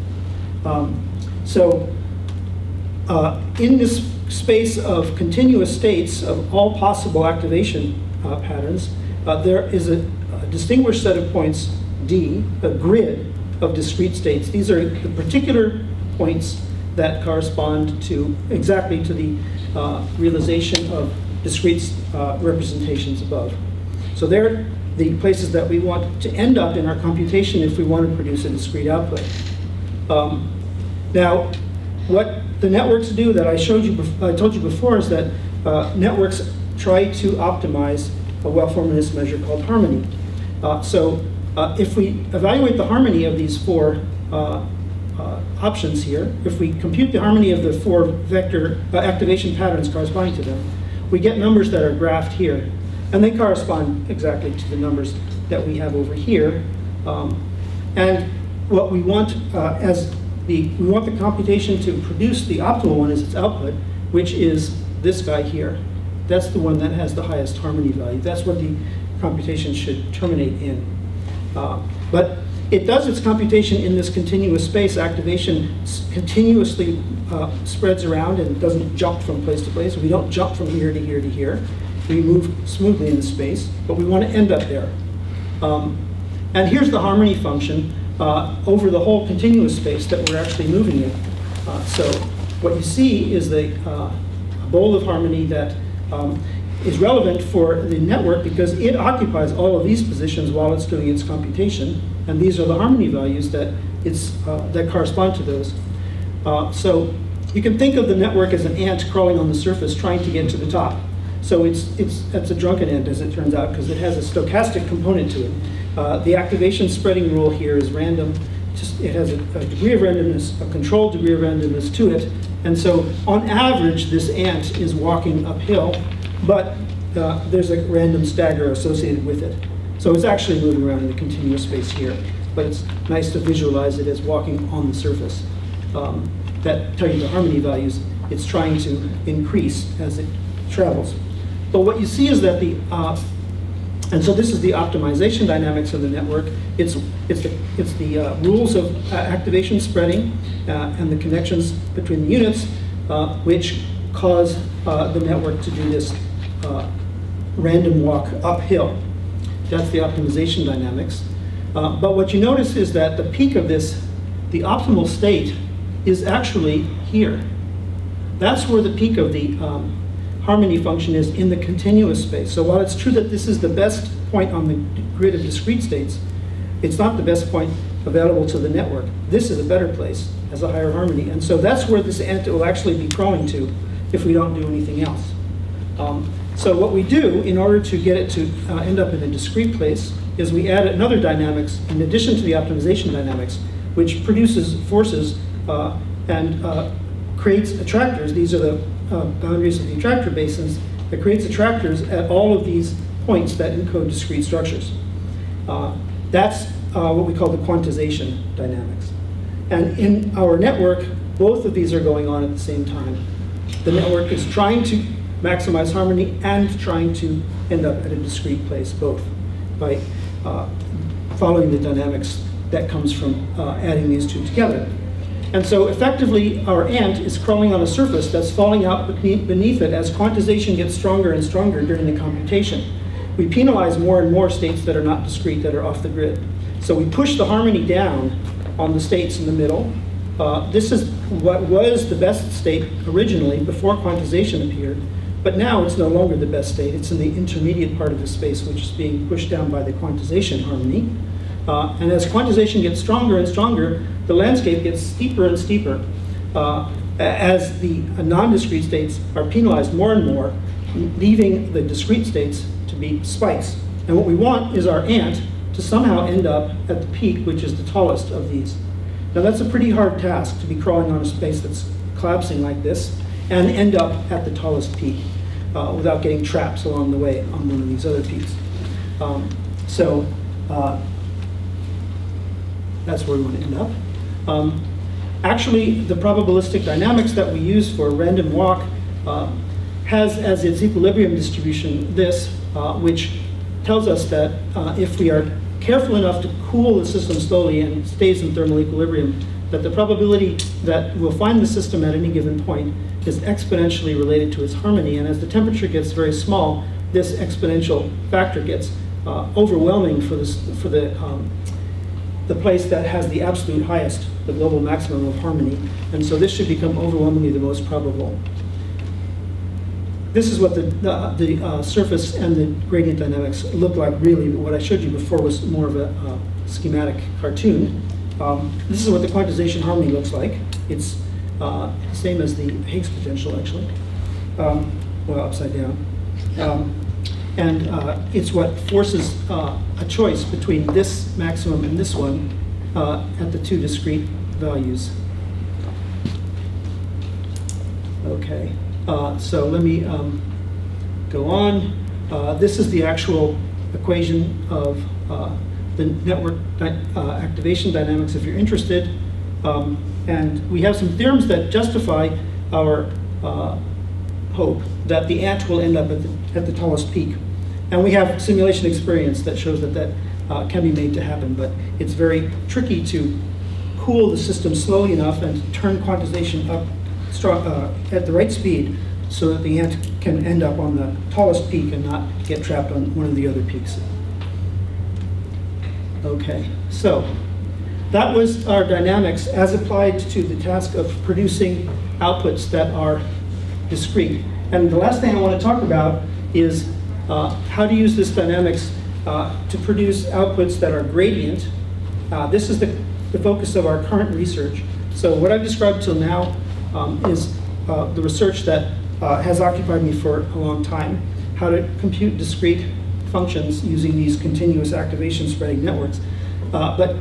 In this space of continuous states of all possible activation patterns, there is a distinguished set of points, D, a grid of discrete states. These are the particular points that correspond to exactly to the realization of discrete representations above. So they're the places that we want to end up in our computation if we want to produce a discrete output. Now, what the networks do that I told you before is that networks try to optimize a well-formless measure called harmony. If we evaluate the harmony of these four options here, if we compute the harmony of the four vector activation patterns corresponding to them, we get numbers that are graphed here. And they correspond exactly to the numbers that we have over here. And what we want we want the computation to produce the optimal one as its output, which is this guy here. That's the one that has the highest harmony value. That's what the computation should terminate in. But it does its computation in this continuous space. Activation continuously spreads around and doesn't jump from place to place. We don't jump from here to here to here. We move smoothly in space, but we want to end up there. And here's the harmony function over the whole continuous space that we're actually moving in. So what you see is a bowl of harmony that is relevant for the network because it occupies all of these positions while it's doing its computation. And these are the harmony values that correspond to those. So you can think of the network as an ant crawling on the surface trying to get to the top. So it's a drunken ant, as it turns out, because it has a stochastic component to it. The activation spreading rule here is random. It has a degree of randomness, a controlled degree of randomness to it. And so on average, this ant is walking uphill, but there's a random stagger associated with it. So it's actually moving around in the continuous space here. But it's nice to visualize it as walking on the surface. That tell you the harmony values it's trying to increase as it travels. But what you see is that and so this is the optimization dynamics of the network. It's the rules of activation spreading and the connections between the units which cause the network to do this random walk uphill. That's the optimization dynamics. But what you notice is that the peak of this, the optimal state, is actually here. That's where the peak of the harmony function is in the continuous space. So while it's true that this is the best point on the grid of discrete states, it's not the best point available to the network. This is a better place, has a higher harmony. And so that's where this ant will actually be crawling to if we don't do anything else. So what we do in order to get it to end up in a discrete place is we add another dynamics in addition to the optimization dynamics, which produces forces and creates attractors. These are the boundaries of the attractor basins that creates attractors at all of these points that encode discrete structures. That's what we call the quantization dynamics. And in our network, both of these are going on at the same time. The network is trying to maximize harmony and trying to end up at a discrete place, both, by following the dynamics that comes from adding these two together. And so effectively, our ant is crawling on a surface that's falling out beneath it as quantization gets stronger and stronger during the computation. We penalize more and more states that are not discrete, that are off the grid. So we push the harmony down on the states in the middle. This is what was the best state originally before quantization appeared, but now it's no longer the best state. It's in the intermediate part of the space, which is being pushed down by the quantization harmony. And as quantization gets stronger and stronger, the landscape gets steeper and steeper as the non-discrete states are penalized more and more, leaving the discrete states to be spikes. And what we want is our ant to somehow end up at the peak, which is the tallest of these. Now that's a pretty hard task, to be crawling on a space that's collapsing like this and end up at the tallest peak without getting traps along the way on one of these other peaks. That's where we want to end up. Actually, the probabilistic dynamics that we use for a random walk has as its equilibrium distribution this, which tells us that if we are careful enough to cool the system slowly and it stays in thermal equilibrium, that the probability that we'll find the system at any given point is exponentially related to its harmony. And as the temperature gets very small, this exponential factor gets overwhelming for the place that has the absolute highest, the global maximum of harmony. And so this should become overwhelmingly the most probable. This is what the surface and the gradient dynamics look like really. What I showed you before was more of a schematic cartoon. This is what the quantization harmony looks like. It's the same as the Higgs potential, actually. Well, upside down. And it's what forces a choice between this maximum and this one at the two discrete values. Okay, so let me go on. This is the actual equation of the network activation dynamics, if you're interested. And we have some theorems that justify our hope that the ant will end up at the tallest peak. And we have simulation experience that shows that that can be made to happen, but it's very tricky to cool the system slowly enough and turn quantization up at the right speed so that the ant can end up on the tallest peak and not get trapped on one of the other peaks. Okay, so that was our dynamics as applied to the task of producing outputs that are discrete. And the last thing I want to talk about is how to use this dynamics to produce outputs that are gradient. This is the focus of our current research. So what I've described till now is the research that has occupied me for a long time, how to compute discrete functions using these continuous activation spreading networks. But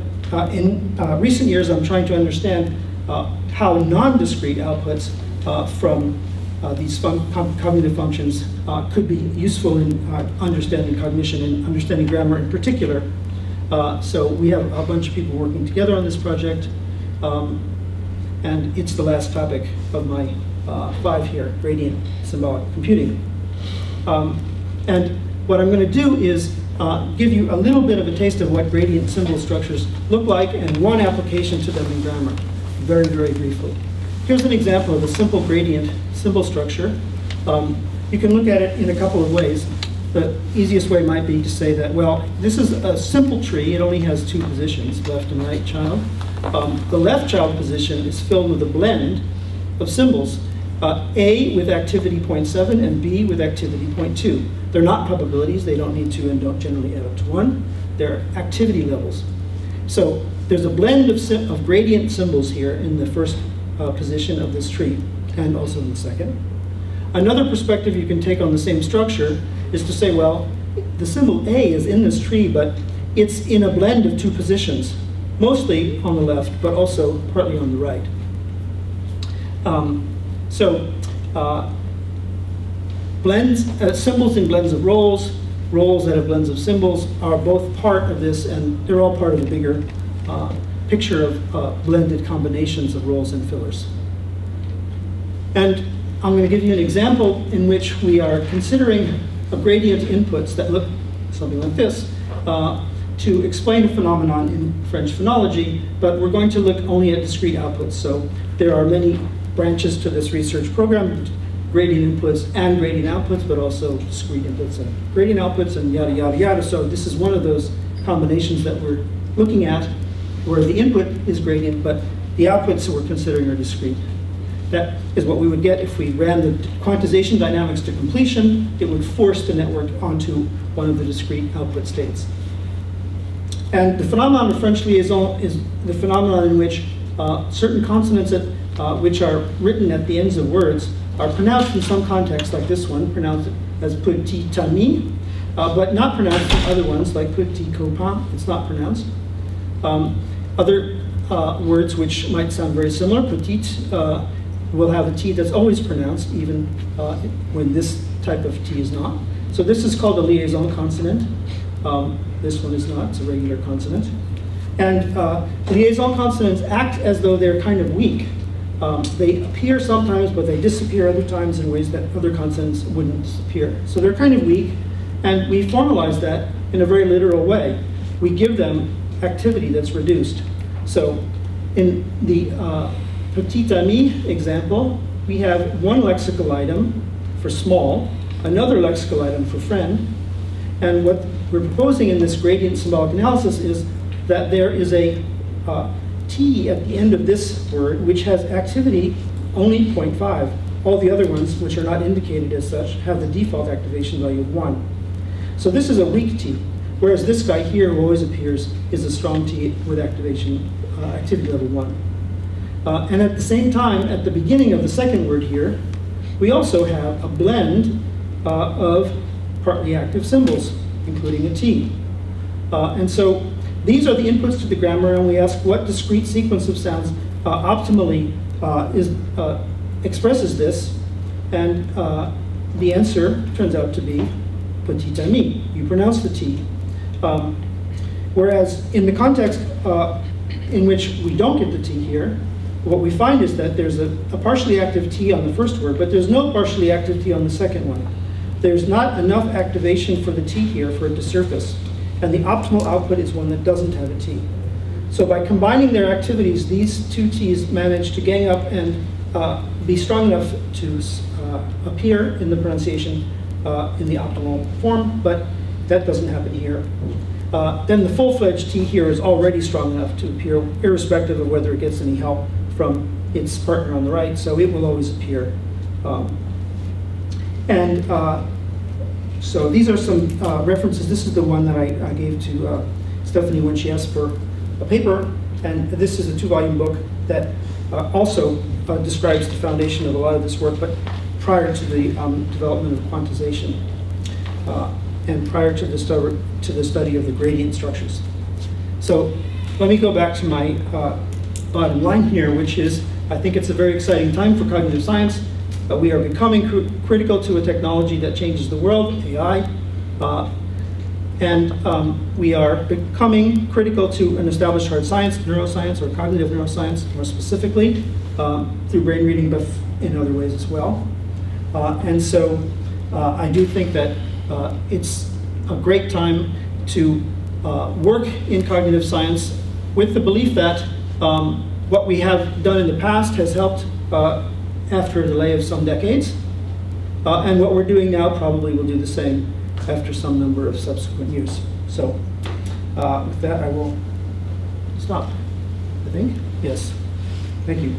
in recent years, I'm trying to understand how non-discrete outputs from these cognitive functions could be useful in understanding cognition and understanding grammar in particular. So we have a bunch of people working together on this project, and it's the last topic of my 5 here, gradient symbolic computing. And what I'm going to do is give you a little bit of a taste of what gradient symbol structures look like and one application to them in grammar, very, very briefly. Here's an example of a simple gradient symbol structure. You can look at it in a couple of ways. The easiest way might be to say that, well, this is a simple tree. It only has 2 positions, left and right child. The left child position is filled with a blend of symbols, A with activity 0.7 and B with activity 0.2. They're not probabilities. They don't need to and don't generally add up to 1. They're activity levels. So there's a blend of gradient symbols here in the first position of this tree, and also in the second. Another perspective you can take on the same structure is to say, well, the symbol A is in this tree, but it's in a blend of 2 positions, mostly on the left, but also partly on the right. Symbols in blends of roles, roles that have blends of symbols are both part of this, and they're all part of a bigger picture of blended combinations of roles and fillers. And I'm going to give you an example in which we are considering a gradient inputs that look something like this to explain a phenomenon in French phonology, but we're going to look only at discrete outputs. So there are many branches to this research program, gradient inputs and gradient outputs, but also discrete inputs and gradient outputs and yada, yada, yada. So this is one of those combinations that we're looking at where the input is gradient, but the outputs that we're considering are discrete. That is what we would get if we ran the quantization dynamics to completion. It would force the network onto one of the discrete output states. And the phenomenon of French liaison is the phenomenon in which certain consonants which are written at the ends of words are pronounced in some contexts, like this one, pronounced as petit ami, but not pronounced in other ones, like petit copain, it's not pronounced. Other words which might sound very similar, petite, will have a T that's always pronounced, even when this type of T is not. So this is called a liaison consonant. This one is not, it's a regular consonant. And liaison consonants act as though they're kind of weak. They appear sometimes, but they disappear other times in ways that other consonants wouldn't disappear. So they're kind of weak, and we formalize that in a very literal way. We give them activity that's reduced. So in the petit ami example, we have one lexical item for small, another lexical item for friend, and what we're proposing in this gradient symbolic analysis is that there is a T at the end of this word which has activity only 0.5. All the other ones, which are not indicated as such, have the default activation value of 1. So this is a weak T, whereas this guy here, who always appears, is a strong T with activation activity level 1. And at the same time, at the beginning of the second word here, we also have a blend of partly active symbols, including a T. And so these are the inputs to the grammar, and we ask what discrete sequence of sounds optimally expresses this, and the answer turns out to be petit ami. You pronounce the T. Whereas in the context in which we don't get the T here, what we find is that there's a partially active T on the first word, but there's no partially active T on the second one. There's not enough activation for the T here for it to surface, and the optimal output is one that doesn't have a T. So by combining their activities, these two T's manage to gang up and be strong enough to appear in the pronunciation in the optimal form, but that doesn't happen here. Then the full-fledged T here is already strong enough to appear irrespective of whether it gets any help from its partner on the right, so it will always appear. So these are some references. This is the one that I gave to Stephanie when she asked for a paper, and this is a 2-volume book that also describes the foundation of a lot of this work, but prior to the development of quantization and prior to the study of the gradient structures. So let me go back to my bottom line here, which is I think it's a very exciting time for cognitive science. We are becoming critical to a technology that changes the world, AI, and we are becoming critical to an established hard science, neuroscience, or cognitive neuroscience, more specifically, through brain reading, but in other ways as well. And so I do think that it's a great time to work in cognitive science with the belief that what we have done in the past has helped after a delay of some decades, and what we're doing now probably will do the same after some number of subsequent years. So with that, I will stop, I think. Yes. Thank you.